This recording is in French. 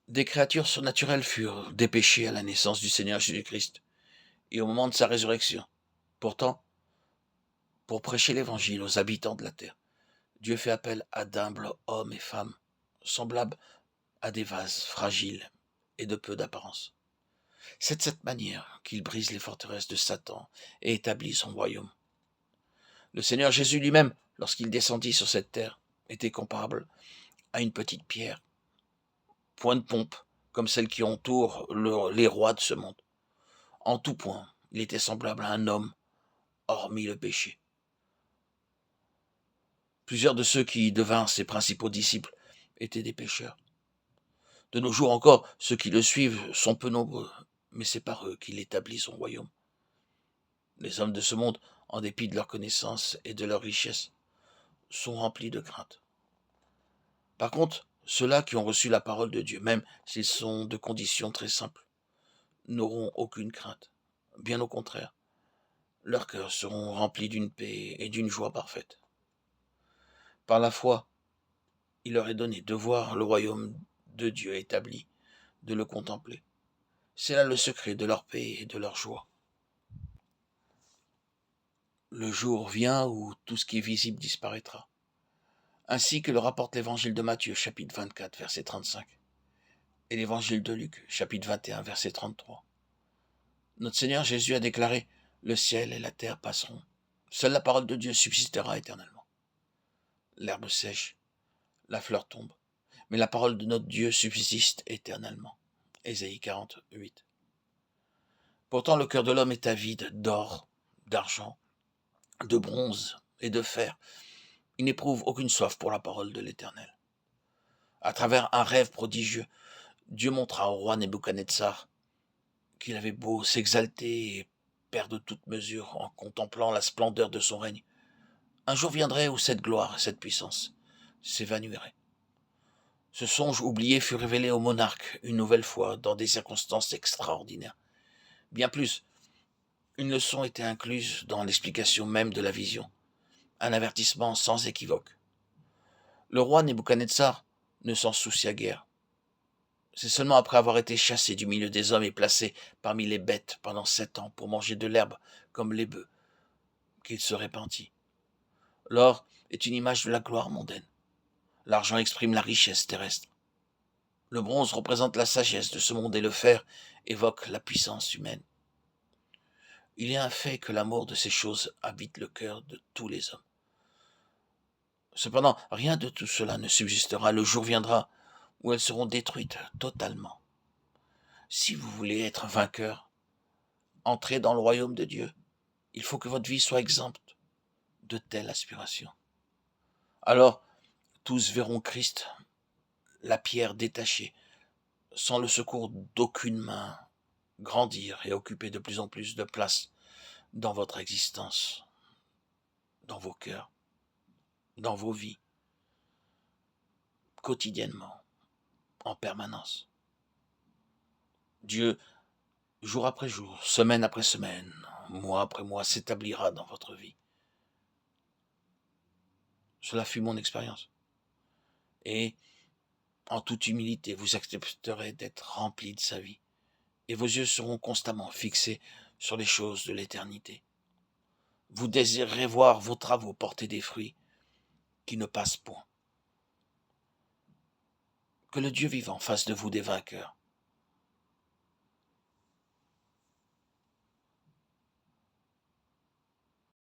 Des créatures surnaturelles furent dépêchées à la naissance du Seigneur Jésus-Christ et au moment de sa résurrection. Pourtant, pour prêcher l'Évangile aux habitants de la terre, Dieu fait appel à d'humbles hommes et femmes, semblables à des vases fragiles et de peu d'apparence. C'est de cette manière qu'il brise les forteresses de Satan et établit son royaume. Le Seigneur Jésus lui-même, lorsqu'il descendit sur cette terre, était comparable à une petite pierre, point de pompe, comme celles qui entourent les rois de ce monde. En tout point, il était semblable à un homme, hormis le péché. Plusieurs de ceux qui devinrent ses principaux disciples étaient des pécheurs. De nos jours encore, ceux qui le suivent sont peu nombreux, mais c'est par eux qu'il établit son royaume. Les hommes de ce monde, en dépit de leur connaissance et de leur richesse, sont remplis de crainte. Par contre, ceux-là qui ont reçu la parole de Dieu, même s'ils sont de conditions très simples, n'auront aucune crainte. Bien au contraire, leurs cœurs seront remplis d'une paix et d'une joie parfaite. Par la foi, il leur est donné de voir le royaume de Dieu établi, de le contempler. C'est là le secret de leur paix et de leur joie. Le jour vient où tout ce qui est visible disparaîtra. Ainsi que le rapporte l'évangile de Matthieu, chapitre 24, verset 35, et l'évangile de Luc, chapitre 21, verset 33. Notre Seigneur Jésus a déclaré « Le ciel et la terre passeront. Seule la parole de Dieu subsistera éternellement. L'herbe sèche, la fleur tombe, mais la parole de notre Dieu subsiste éternellement. » Ésaïe 48. Pourtant, le cœur de l'homme est avide d'or, d'argent, de bronze et de fer. Il n'éprouve aucune soif pour la parole de l'Éternel. À travers un rêve prodigieux, Dieu montra au roi Nebuchadnezzar qu'il avait beau s'exalter et perdre toute mesure en contemplant la splendeur de son règne. Un jour viendrait où cette gloire et cette puissance s'évanouiraient. Ce songe oublié fut révélé au monarque une nouvelle fois dans des circonstances extraordinaires. Bien plus, une leçon était incluse dans l'explication même de la vision, un avertissement sans équivoque. Le roi Nebuchadnezzar ne s'en soucia guère. C'est seulement après avoir été chassé du milieu des hommes et placé parmi les bêtes pendant 7 ans pour manger de l'herbe comme les bœufs qu'il se repentit. L'or est une image de la gloire mondaine. L'argent exprime la richesse terrestre. Le bronze représente la sagesse de ce monde et le fer évoque la puissance humaine. Il est un fait que l'amour de ces choses habite le cœur de tous les hommes. Cependant, rien de tout cela ne subsistera. Le jour viendra où elles seront détruites totalement. Si vous voulez être vainqueur, entrez dans le royaume de Dieu. Il faut que votre vie soit exempte de telles aspirations. Alors, tous verront Christ, la pierre détachée, sans le secours d'aucune main, grandir et occuper de plus en plus de place dans votre existence, dans vos cœurs, dans vos vies, quotidiennement, en permanence. Dieu, jour après jour, semaine après semaine, mois après mois, s'établira dans votre vie. Cela fut mon expérience. Et, en toute humilité, vous accepterez d'être rempli de sa vie. Et vos yeux seront constamment fixés sur les choses de l'éternité. Vous désirerez voir vos travaux porter des fruits qui ne passent point. Que le Dieu vivant fasse de vous des vainqueurs